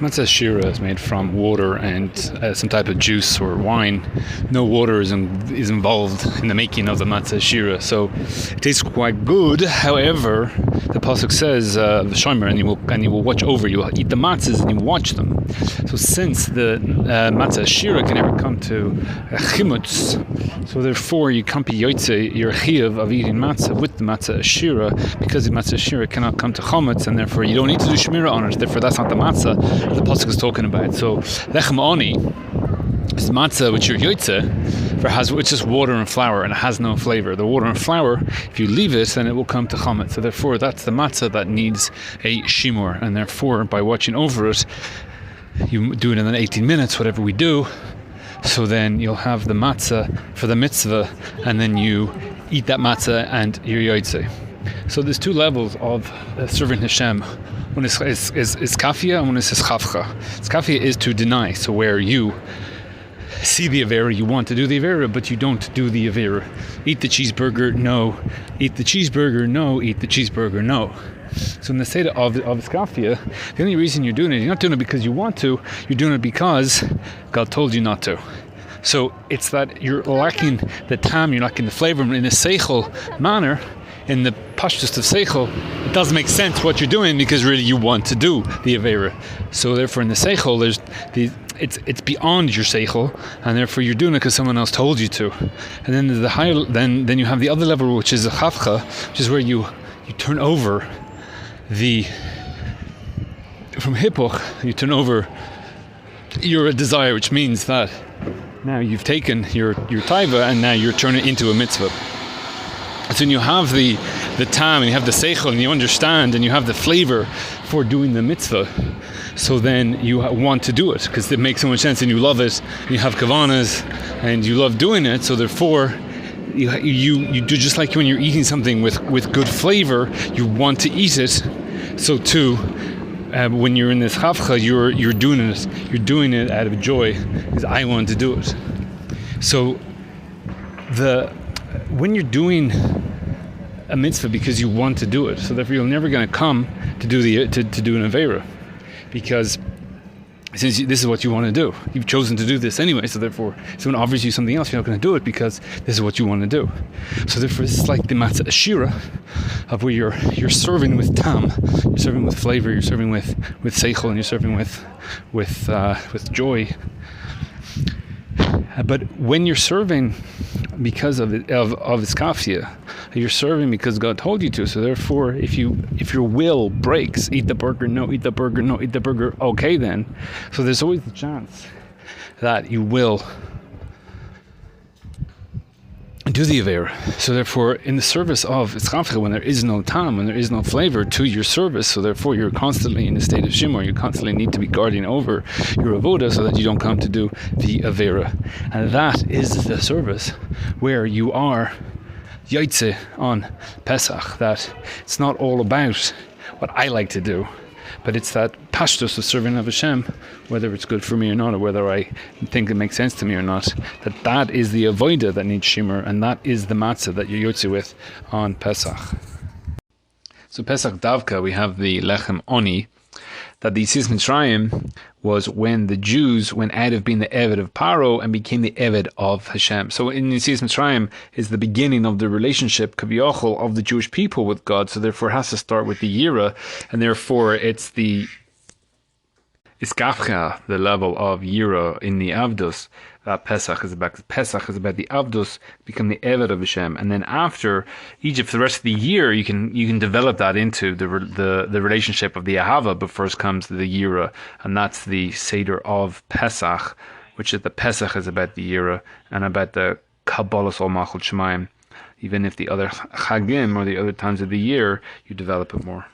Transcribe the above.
Matza ashira is made from water and some type of juice or wine. No water is involved in the making of the matza ashira, so it tastes quite good. However, the pasuk says the shimor, and you will watch over. You will eat the matzahs and you will watch them. So since the matza ashira can never come to chimutz, so therefore you can't be yoytze your chiyuv of eating matzah with the matza ashira, because the matza ashira cannot come to chomutz, and therefore you don't need to do shmira on it. Therefore, that's not the matzah the pasuk is talking about. So lechem oni is matzah which you're yoytze, which is water and flour, and it has no flavor. The water and flour, if you leave it, then it will come to chomutz. So therefore, that's the matzah that needs a shimor, and therefore, by watching over it, you do it in 18 minutes, whatever we do. So then you'll have the matzah for the mitzvah, and then you eat that matzah and you're yoytze. So there's two levels of serving Hashem. One is kafia, and one is chavcha. Kafia is to deny, so where you see the avera, you want to do the avera, but you don't do the avera. Eat the cheeseburger, no. Eat the cheeseburger, no. Eat the cheeseburger, no. So in the state of kafia, the only reason you're doing it, you're not doing it because you want to, you're doing it because God told you not to. So it's that you're lacking the tam, you're lacking the flavor in a seichel manner. In the pashtus of seichel, it doesn't make sense what you're doing because really you want to do the avera. So therefore, in the seichel, it's beyond your seichel, and therefore you're doing it because someone else told you to. And then the higher, then you have the other level, which is a chavcha, which is where you turn over from hippoch, you turn over your desire, which means that now you've taken your taiva and now you're turning it into a mitzvah. So when you have the tam and you have the seichel and you understand and you have the flavor for doing the mitzvah, so then you want to do it because it makes so much sense and you love it, and you have kavanas and you love doing it. So therefore, you do just like when you're eating something with good flavor, you want to eat it. So too, when you're in this chavcha, you're doing it out of joy because I want to do it. So when you're doing a mitzvah because you want to do it, so therefore you're never going to come to do an avera, because since this is what you want to do, you've chosen to do this anyway. So therefore, someone offers you something else, you're not going to do it because this is what you want to do. So therefore, this is like the matza ashira, of where you're serving with tam, you're serving with flavor, you're serving with seichel, and you're serving with joy. But when you're serving because of iskafia, you're serving because God told you to. So therefore, if your will breaks, eat the burger, no, eat the burger, no, eat the burger, okay then. So there's always the chance that you will do the avera. So therefore, in the service of iskafia, when there is no time, when there is no flavor to your service, so therefore you're constantly in a state of shimor. You constantly need to be guarding over your avoda so that you don't come to do the avera. And that is the service where you are yaitze on Pesach. That it's not all about what I like to do, but it's that pashtus of serving of Hashem, whether it's good for me or not, or whether I think it makes sense to me or not, that is the avodah that needs shimor, and that is the matzah that you're yotze with on Pesach. So Pesach Davka, we have the lechem oni, that the Yetzias Mitzrayim was when the Jews went out of being the Eved of Paro and became the Eved of Hashem. So in Yetzias Mitzrayim is the beginning of the relationship, kaviyachol, of the Jewish people with God. So therefore it has to start with the Yira, and therefore it's the Iskafcha, the level of Yira in the Avdus, that Pesach is about. Pesach is about the Avdus, become the Eved of Hashem, and then after Egypt, for the rest of the year, you can develop that into the relationship of the Ahava. But first comes the Yira, and that's the Seder of Pesach, which is the Pesach is about the Yira and about the Kabbalas Ol Machul Shemayim. Even if the other Chagim or the other times of the year, you develop it more.